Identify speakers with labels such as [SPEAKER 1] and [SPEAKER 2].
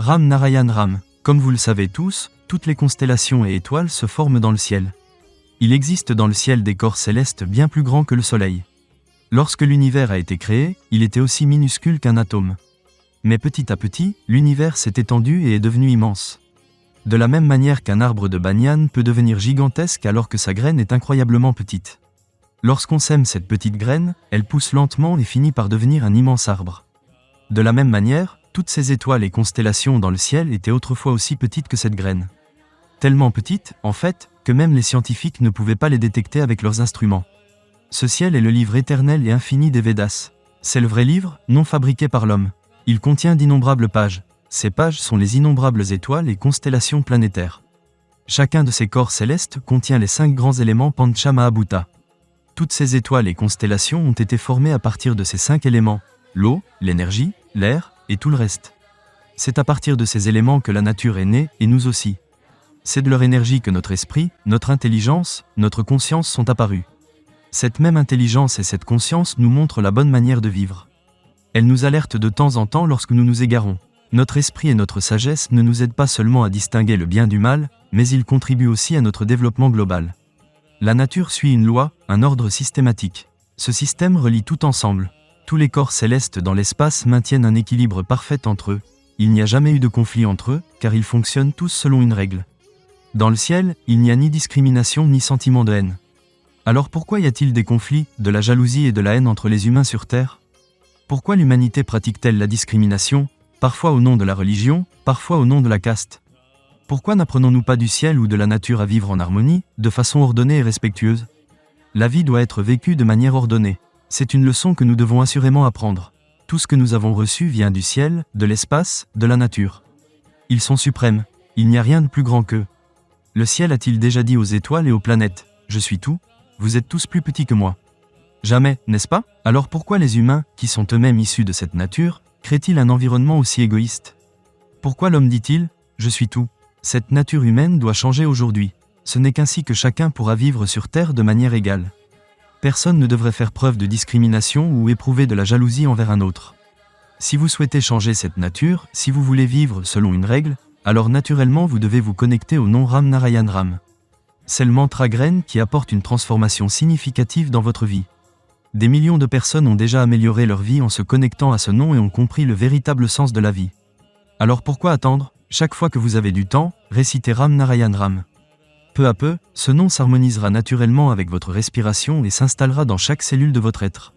[SPEAKER 1] Ram Narayan Ram. Comme vous le savez tous, toutes les constellations et étoiles se forment dans le ciel. Il existe dans le ciel des corps célestes bien plus grands que le Soleil. Lorsque l'univers a été créé, il était aussi minuscule qu'un atome. Mais petit à petit, l'univers s'est étendu et est devenu immense. De la même manière qu'un arbre de banyan peut devenir gigantesque alors que sa graine est incroyablement petite. Lorsqu'on sème cette petite graine, elle pousse lentement et finit par devenir un immense arbre. De la même manière, toutes ces étoiles et constellations dans le ciel étaient autrefois aussi petites que cette graine. Tellement petites, en fait, que même les scientifiques ne pouvaient pas les détecter avec leurs instruments. Ce ciel est le livre éternel et infini des Védas. C'est le vrai livre, non fabriqué par l'homme. Il contient d'innombrables pages. Ces pages sont les innombrables étoiles et constellations planétaires. Chacun de ces corps célestes contient les 5 grands éléments Pancha Mahabhuta. Toutes ces étoiles et constellations ont été formées à partir de ces 5 éléments, l'eau, l'énergie, l'air, et tout le reste. C'est à partir de ces éléments que la nature est née, et nous aussi. C'est de leur énergie que notre esprit, notre intelligence, notre conscience sont apparus. Cette même intelligence et cette conscience nous montrent la bonne manière de vivre. Elles nous alertent de temps en temps lorsque nous nous égarons. Notre esprit et notre sagesse ne nous aident pas seulement à distinguer le bien du mal, mais ils contribuent aussi à notre développement global. La nature suit une loi, un ordre systématique. Ce système relie tout ensemble. Tous les corps célestes dans l'espace maintiennent un équilibre parfait entre eux. Il n'y a jamais eu de conflit entre eux, car ils fonctionnent tous selon une règle. Dans le ciel, il n'y a ni discrimination ni sentiment de haine. Alors pourquoi y a-t-il des conflits, de la jalousie et de la haine entre les humains sur Terre? Pourquoi l'humanité pratique-t-elle la discrimination, parfois au nom de la religion, parfois au nom de la caste? Pourquoi n'apprenons-nous pas du ciel ou de la nature à vivre en harmonie, de façon ordonnée et respectueuse? La vie doit être vécue de manière ordonnée. C'est une leçon que nous devons assurément apprendre. Tout ce que nous avons reçu vient du ciel, de l'espace, de la nature. Ils sont suprêmes. Il n'y a rien de plus grand qu'eux. Le ciel a-t-il déjà dit aux étoiles et aux planètes « Je suis tout, vous êtes tous plus petits que moi ». Jamais, n'est-ce pas? Alors pourquoi les humains, qui sont eux-mêmes issus de cette nature, créent-ils un environnement aussi égoïste? Pourquoi l'homme dit-il « Je suis tout ». Cette nature humaine doit changer aujourd'hui. Ce n'est qu'ainsi que chacun pourra vivre sur Terre de manière égale. Personne ne devrait faire preuve de discrimination ou éprouver de la jalousie envers un autre. Si vous souhaitez changer cette nature, si vous voulez vivre selon une règle, alors naturellement vous devez vous connecter au nom Ram Narayan Ram. C'est le mantra graine qui apporte une transformation significative dans votre vie. Des millions de personnes ont déjà amélioré leur vie en se connectant à ce nom et ont compris le véritable sens de la vie. Alors pourquoi attendre? Chaque fois que vous avez du temps, récitez Ram Narayan Ram. Peu à peu, ce nom s'harmonisera naturellement avec votre respiration et s'installera dans chaque cellule de votre être.